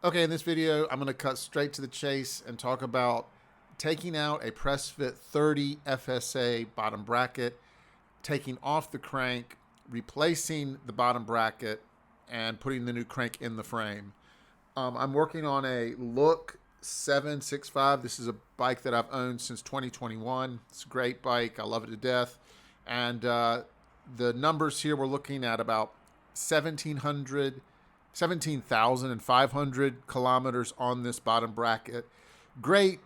Okay, in this video, I'm going to cut straight to the chase and talk about taking out a press fit 30 FSA bottom bracket, taking off the crank, replacing the bottom bracket, and putting the new crank in the frame. I'm working on a Look 765. This is a bike that I've owned since 2021. It's a great bike. I love it to death. And the numbers here, we're looking at about 17,500 kilometers on this bottom bracket. Great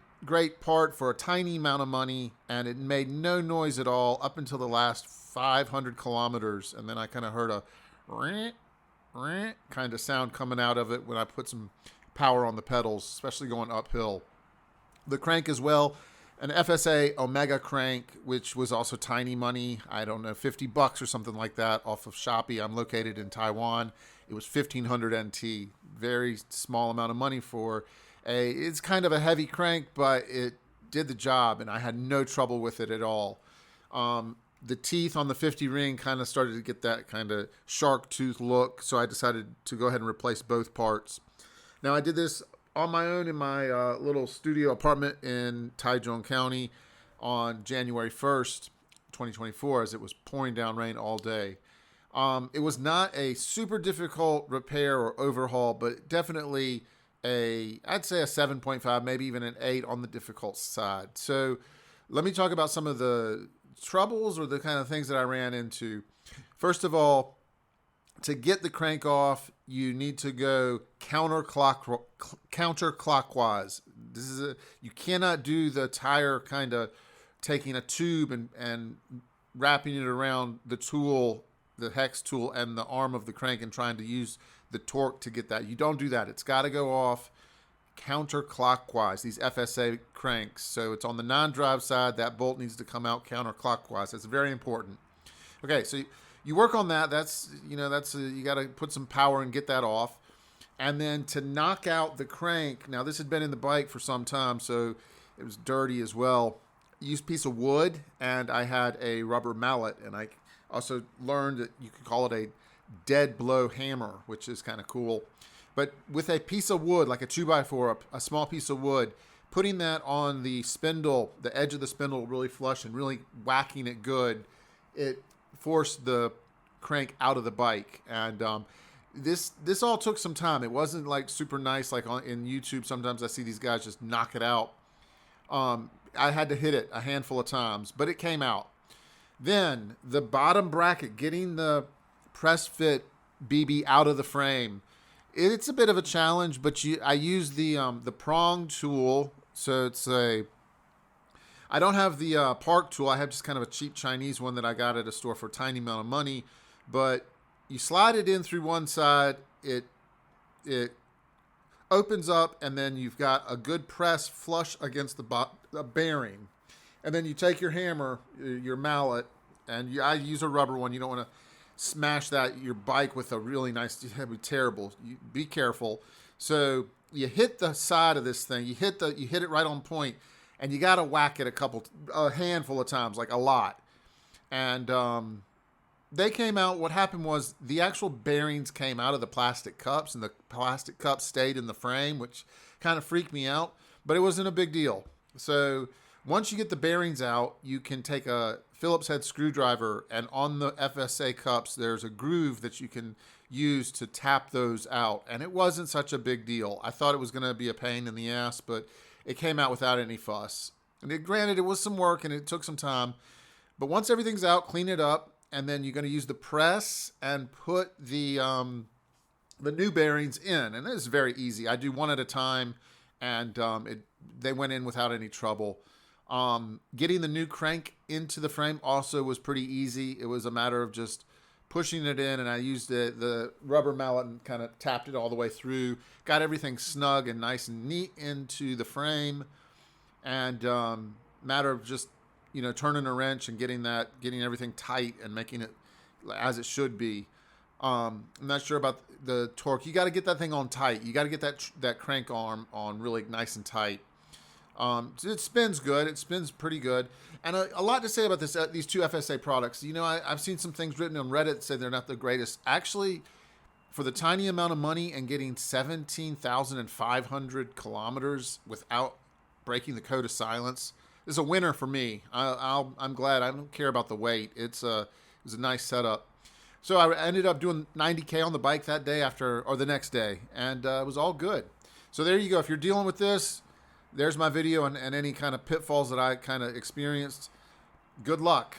part for a tiny amount of money, and it made no noise at all up until the last 500 kilometers, and then I kind of heard a kind of sound coming out of it when I put some power on the pedals, especially going uphill. The crank as well, an FSA Omega crank, which was also tiny money. I don't know, $50 or something like that off of Shopee. I'm located in Taiwan. It was 1500 NT. Very small amount of money for it's kind of a heavy crank, but it did the job, and I had no trouble with it at all. The teeth on the 50 ring kind of started to get that kind of shark tooth look, so I decided to go ahead and replace both parts. Now, I did this on my own in my little studio apartment in Taichung County on January 1st, 2024, as it was pouring down rain all day. It was not a super difficult repair or overhaul, but definitely I'd say a 7.5, maybe even an 8 on the difficult side. So let me talk about some of the troubles or the kind of things that I ran into. First of all, to get the crank off, you need to go counterclockwise. You cannot do the tire kind of taking a tube and wrapping it around the tool, the hex tool, and the arm of the crank and trying to use the torque to get that. You don't do that. It's got to go off counterclockwise, these FSA cranks. So it's on the non-drive side. That bolt needs to come out counterclockwise. That's very important. Okay, so you work on that. You got to put some power and get that off. And then to knock out the crank, now this had been in the bike for some time, so it was dirty as well. Used a piece of wood, and I had a rubber mallet, and I also learned that you could call it a dead blow hammer, which is kind of cool. But with a piece of wood, like a 2x4, a small piece of wood, putting that on the spindle, the edge of the spindle really flush and really whacking it good, it forced the crank out of the bike. And this all took some time. It wasn't like super nice like in YouTube. Sometimes I see these guys just knock it out. I had to hit it a handful of times, but it came out. Then the bottom bracket, getting the press fit BB out of the frame, it's a bit of a challenge, but I use the prong tool. So I don't have the Park tool. I have just kind of a cheap Chinese one that I got at a store for a tiny amount of money. But you slide it in through one side, it opens up, and then you've got a good press flush against the bearing. And then you take your hammer, your mallet, and I use a rubber one. You don't want to smash your bike with a really nice, that'd be terrible. Be careful. So you hit the side of this thing, you hit it right on point, and you got to whack it a handful of times, like a lot. And they came out. What happened was the actual bearings came out of the plastic cups, and the plastic cups stayed in the frame, which kind of freaked me out, but it wasn't a big deal. So once you get the bearings out, you can take a Phillips head screwdriver, and on the FSA cups, there's a groove that you can use to tap those out. And it wasn't such a big deal. I thought it was going to be a pain in the ass, but it came out without any fuss. And granted, it was some work and it took some time. But once everything's out, clean it up, and then you're going to use the press and put the new bearings in. And it's very easy. I do one at a time, and they went in without any trouble. Getting the new crank into the frame also was pretty easy. It was a matter of just pushing it in, and I used the rubber mallet and kind of tapped it all the way through. Got everything snug and nice and neat into the frame, and matter of just turning a wrench and getting everything tight and making it as it should be. I'm not sure about the torque. You got to get that thing on tight. You got to get that crank arm on really nice and tight. It spins good. It spins pretty good. And a lot to say about these two FSA products. I've seen some things written on Reddit that say they're not the greatest. Actually, for the tiny amount of money and getting 17,500 kilometers without breaking the code of silence is a winner for me. I'm glad. I don't care about the weight. It was a nice setup. So I ended up doing 90K on the bike that day or the next day, and it was all good. So there you go. If you're dealing with this, there's my video and any kind of pitfalls that I kind of experienced. Good luck.